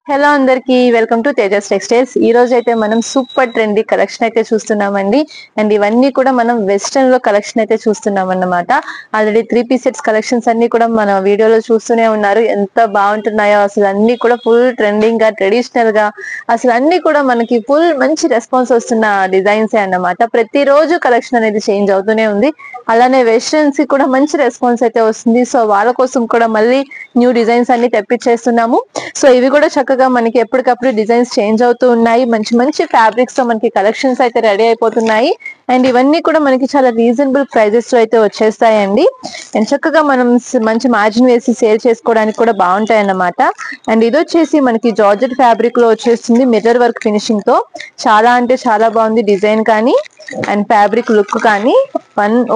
Hello అందరికి welcome to Tejas textiles. ఈ రోజు అయితే మనం సూపర్ ట్రెండీ కలెక్షన్ అయితే చూస్తున్నామండి. అండ్ ఇవన్నీ కూడా మనం వెస్టర్న్ లో కలెక్షన్ అయితే చూస్తున్నాం అన్నమాట. ఆల్రెడీ 3 పీస్ సెట్స్ కలెక్షన్స్ అన్ని కూడా మన వీడియోలో చూస్తూనే ఉన్నారు. ఎంత బాగుంటున్నాయో అసలు, అన్ని కూడా ఫుల్ ట్రెండింగ్ గా, ట్రెడిషనల్ గా, అసలు అన్ని కూడా మనకి ఫుల్ మంచి రెస్పాన్స్ వస్తున్న డిజైన్స్ అన్నమాట. ప్రతిరోజు కలెక్షన్ అనేది చేంజ్ అవుతూనే ఉంది. అలానే వెస్టర్న్స్ కి కూడా మంచి రెస్పాన్స్ అయితే వస్తుంది. సో వాళ్ళ కోసం కూడా మళ్ళీ న్యూ డిజైన్స్ అన్ని తెప్పించేస్తున్నాము. సో ఇవి కూడా చక్కగా మనకి ఎప్పటికప్పుడు డిజైన్స్ చేంజ్ అవుతూ ఉన్నాయి. మంచి మంచి ఫ్యాబ్రిక్స్ తో మనకి కలెక్షన్స్ అయితే రెడీ అయిపోతున్నాయి. అండ్ ఇవన్నీ కూడా మనకి చాలా రీజనబుల్ ప్రైజెస్ లో అయితే వచ్చేస్తాయండి. అండ్ చక్కగా మనం మంచి మార్జిన్ వేసి సేల్ చేసుకోవడానికి కూడా బాగుంటాయి అన్నమాట. అండ్ ఇది వచ్చేసి మనకి జార్జెట్ ఫ్యాబ్రిక్ లో వచ్చేస్తుంది, మిర్రర్ వర్క్ ఫినిషింగ్ తో. చాలా అంటే చాలా బాగుంది డిజైన్ కానీ అండ్ ఫ్యాబ్రిక్ లుక్ కానీ.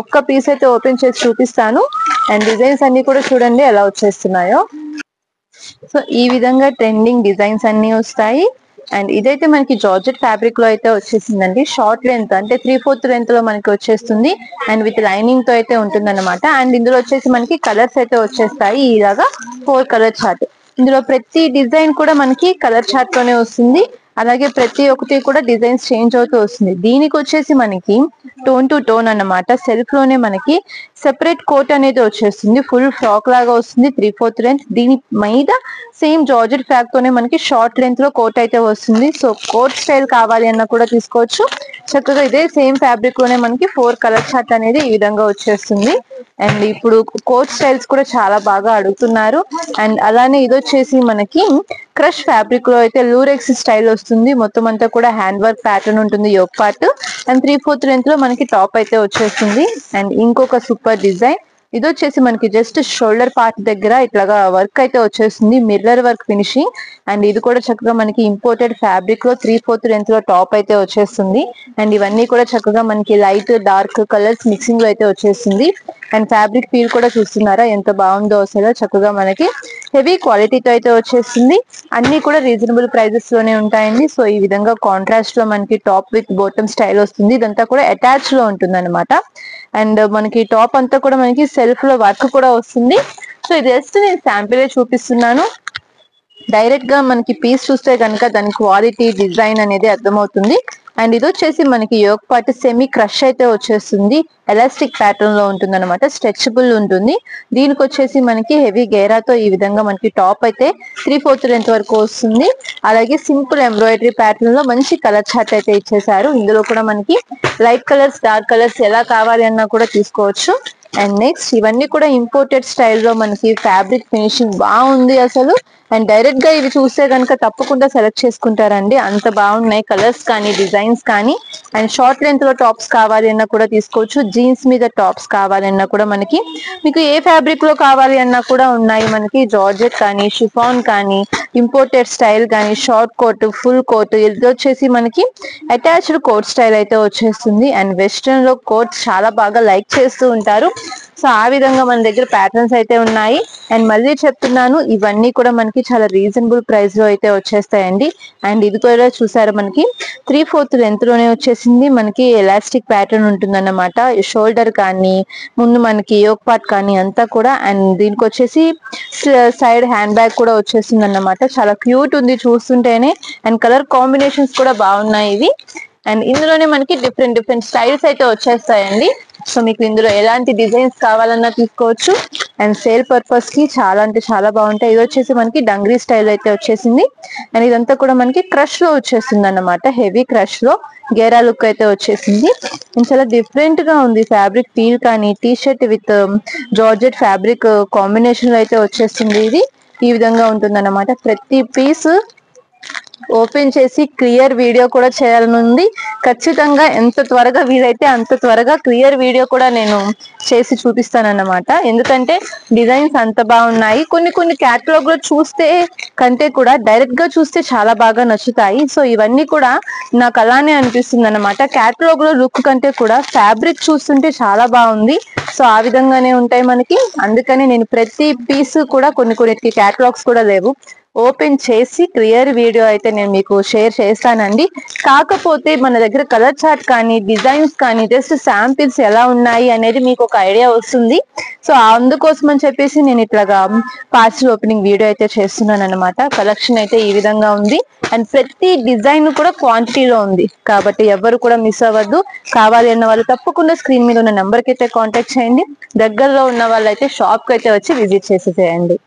ఒక్క పీస్ అయితే ఓపెన్ చేసి చూపిస్తాను. అండ్ డిజైన్స్ అన్ని కూడా చూడండి ఎలా వచ్చేస్తున్నాయో. సో ఈ విధంగా ట్రెండింగ్ డిజైన్స్ అన్ని వస్తాయి. అండ్ ఇదైతే మనకి జార్జెట్ ఫ్యాబ్రిక్ లో అయితే వచ్చేసిందండి. షార్ట్ లెంత్ అంటే 3/4 లెంత్ లో మనకి వచ్చేస్తుంది. అండ్ విత్ లైనింగ్ తో అయితే ఉంటుంది అనమాట. అండ్ ఇందులో వచ్చేసి మనకి కలర్స్ అయితే వచ్చేస్తాయి. ఇలాగా 4 కలర్ చార్ట్. ఇందులో ప్రతి డిజైన్ కూడా మనకి కలర్ చార్ట్ తోనే వస్తుంది. అలాగే ప్రతి ఒక్కటి కూడా డిజైన్స్ చేంజ్ అవుతూ వస్తుంది. దీనికి వచ్చేసి మనకి టోన్ టు టోన్ అన్నమాట. సెల్ఫ్ లోనే మనకి సెపరేట్ కోట్ అనేది వచ్చేస్తుంది. ఫుల్ ఫ్రాక్ లాగా వస్తుంది 3/4 లెంత్. దీని మీద సేమ్ జార్జెట్ ఫ్యాక్ తోనే మనకి షార్ట్ లెంత్ లో కోట్ అయితే వస్తుంది. సో కోట్ స్టైల్ కావాలి అన్నా కూడా తీసుకోవచ్చు. చక్కగా ఇదే సేమ్ ఫ్యాబ్రిక్ లోనే మనకి 4 కలర్ చార్ట్ అనేది ఈ విధంగా వచ్చేస్తుంది. అండ్ ఇప్పుడు కోట్ స్టైల్స్ కూడా చాలా బాగా అడుగుతున్నారు. అండ్ అలానే ఇది వచ్చేసి మనకి క్రష్ ఫ్యాబ్రిక్ లో అయితే లూరెక్స్ స్టైల్ వస్తుంది. మొత్తం అంతా కూడా హ్యాండ్ వర్క్ ప్యాటర్న్ ఉంటుంది యోక్ పార్ట్. అండ్ 3/4 లెంత్ లో మనకి టాప్ అయితే వచ్చేస్తుంది. అండ్ ఇంకొక సూపర్ డిజైన్ ఇది వచ్చేసి మనకి జస్ట్ షోల్డర్ పార్ట్ దగ్గర ఇట్లాగా వర్క్ అయితే వచ్చేస్తుంది, మిర్రర్ వర్క్ ఫినిషింగ్. అండ్ ఇది కూడా చక్కగా మనకి ఇంపోర్టెడ్ ఫ్యాబ్రిక్ లో 3/4 లెంత్ లో టాప్ అయితే వచ్చేస్తుంది. అండ్ ఇవన్నీ కూడా చక్కగా మనకి లైట్ డార్క్ కలర్స్ మిక్సింగ్ లో అయితే వచ్చేస్తుంది. అండ్ ఫ్యాబ్రిక్ ఫీల్ కూడా చూస్తున్నారా ఎంత బాగుందో అసలు. చక్కగా మనకి హెవీ క్వాలిటీతో అయితే వచ్చేస్తుంది. అన్ని కూడా రీజనబుల్ ప్రైజెస్ లోనే ఉంటాయండి. సో ఈ విధంగా కాంట్రాస్ట్ లో మనకి టాప్ విత్ బాటమ్ స్టైల్ వస్తుంది. ఇదంతా కూడా అటాచ్ లో ఉంటుంది అనమాట. అండ్ మనకి టాప్ అంతా కూడా మనకి సెల్ఫ్ లో వర్క్ కూడా వస్తుంది. సో ఇది జస్ట్ నేను శాంపిల్ చూపిస్తున్నాను. డైరెక్ట్ గా మనకి పీస్ చూస్తే కనుక దాని క్వాలిటీ డిజైన్ అనేది అర్థమవుతుంది. అండ్ ఇది వచ్చేసి మనకి యోక్ పార్ట్ సెమీ క్రష్ అయితే వచ్చేస్తుంది. ఎలాస్టిక్ ప్యాటర్న్ లో ఉంటుంది అనమాట. స్ట్రెచబుల్ ఉంటుంది. దీనికి వచ్చేసి మనకి హెవీ గేరాతో ఈ విధంగా మనకి టాప్ అయితే 3/4 లెంత్ వరకు వస్తుంది. అలాగే సింపుల్ ఎంబ్రాయిడరీ ప్యాటర్న్ లో మంచి కలర్ చార్ట్ అయితే ఇచ్చేసారు. ఇందులో కూడా మనకి లైట్ కలర్స్ డార్క్ కలర్స్ ఎలా కావాలి అన్నా కూడా తీసుకోవచ్చు. అండ్ నెక్స్ట్ ఇవన్నీ కూడా ఇంపోర్టెడ్ స్టైల్లో మనకి ఫ్యాబ్రిక్ ఫినిషింగ్ బాగుంది అసలు. అండ్ డైరెక్ట్ గా ఇవి చూస్తే కనుక తప్పకుండా సెలెక్ట్ చేసుకుంటారండి, అంత బాగున్నాయి కలర్స్ కానీ డిజైన్స్ కానీ. అండ్ షార్ట్ లెంత్ లో టాప్స్ కావాలి అన్నా కూడా తీసుకోవచ్చు. జీన్స్ మీద టాప్స్ కావాలి అన్నా కూడా మనకి మీకు ఏ ఫ్యాబ్రిక్ లో కావాలి అన్నా కూడా ఉన్నాయి. మనకి జార్జెట్ కానీ షిఫాన్ కానీ ఇంపోర్టెడ్ స్టైల్ కానీ షార్ట్ కోట్ ఫుల్ కోట్. ఇది వచ్చేసి మనకి అటాచ్డ్ కోట్ స్టైల్ అయితే వచ్చేస్తుంది. అండ్ వెస్ట్రన్ లో కోట్ చాలా బాగా లైక్ చేస్తూ ఉంటారు. సో ఆ విధంగా మన దగ్గర ప్యాటర్న్స్ అయితే ఉన్నాయి. అండ్ మళ్ళీ చెప్తున్నాను, ఇవన్నీ కూడా మనకి చాలా రీజనబుల్ ప్రైస్ లో అయితే వచ్చేస్తాయండి. అండ్ ఇది కూడా చూసారు మనకి 3/4 లెంత్ లోనే వచ్చేసింది. మనకి ఎలాస్టిక్ ప్యాటర్న్ ఉంటుంది అన్నమాట. షోల్డర్ కానీ ముందు మనకి యోక్ పార్ట్ కానీ అంతా కూడా. అండ్ దీనికి వచ్చేసి సైడ్ హ్యాండ్ బ్యాగ్ కూడా వచ్చేసింది అన్నమాట. చాలా క్యూట్ ఉంది చూస్తుంటేనే. అండ్ కలర్ కాంబినేషన్స్ కూడా బాగున్నాయి ఇవి. అండ్ ఇందులోనే మనకి డిఫరెంట్ స్టైల్స్ అయితే వచ్చేస్తాయండి. సో మీకు ఇందులో ఎలాంటి డిజైన్స్ కావాలన్నా తీసుకోవచ్చు. అండ్ సేల్ పర్పస్ కి చాలా అంటే చాలా బాగుంటాయి. ఇది వచ్చేసి మనకి డంగ్రీ స్టైల్ అయితే వచ్చేసింది. అండ్ ఇదంతా కూడా మనకి క్రష్ లో వచ్చేసింది అన్నమాట. హెవీ క్రష్ లో గేరా లుక్ అయితే వచ్చేసింది. అండ్ చాలా డిఫరెంట్ గా ఉంది ఫ్యాబ్రిక్ ఫీల్ కానీ. T shirt with georgette fabric combination లో అయితే వచ్చేస్తుంది. ఇది ఈ విధంగా ఉంటుంది అన్నమాట. ప్రతి పీస్ ఓపెన్ చేసి క్లియర్ వీడియో కూడా చేయాలనుంది. ఖచ్చితంగా ఎంత త్వరగా వీలైతే అంత త్వరగా క్లియర్ వీడియో కూడా నేను చేసి చూపిస్తానన్నమాట. ఎందుకంటే డిజైన్స్ అంత బాగున్నాయి. కొన్ని క్యాటలాగ్ లో చూస్తే కంటే కూడా డైరెక్ట్ గా చూస్తే చాలా బాగా నచ్చుతాయి. సో ఇవన్నీ కూడా నాకు అలానే అనిపిస్తుంది అన్నమాట. క్యాటలాగ్ లో లుక్ కంటే కూడా ఫ్యాబ్రిక్ చూస్తుంటే చాలా బాగుంది. సో ఆ విధంగానే ఉంటాయి మనకి. అందుకని నేను ప్రతి పీస్ కూడా కొన్నిటికి క్యాటలాగ్స్ కూడా లేవు, ఓపెన్ చేసి క్లియర్ వీడియో అయితే నేను మీకు షేర్ చేస్తానండి. కాకపోతే మన దగ్గర కలర్ చార్ట్ కానీ డిజైన్స్ కానీ జస్ట్ శాంపిల్స్ ఎలా ఉన్నాయి అనేది మీకు ఒక ఐడియా వస్తుంది. సో అందుకోసం అని చెప్పేసి నేను ఇట్లాగా పార్సల్ ఓపెనింగ్ వీడియో అయితే చేస్తున్నాను అనమాట. కలెక్షన్ అయితే ఈ విధంగా ఉంది అండ్ ప్రతి డిజైన్ కూడా క్వాంటిటీలో ఉంది కాబట్టి ఎవరు కూడా మిస్ అవ్వద్దు. కావాలి అన్న వాళ్ళు తప్పకుండా స్క్రీన్ మీద ఉన్న నెంబర్ కి అయితే కాంటాక్ట్ చేయండి. దగ్గరలో ఉన్న వాళ్ళు అయితే షాప్ కి అయితే వచ్చి విజిట్ చేసేసేయండి.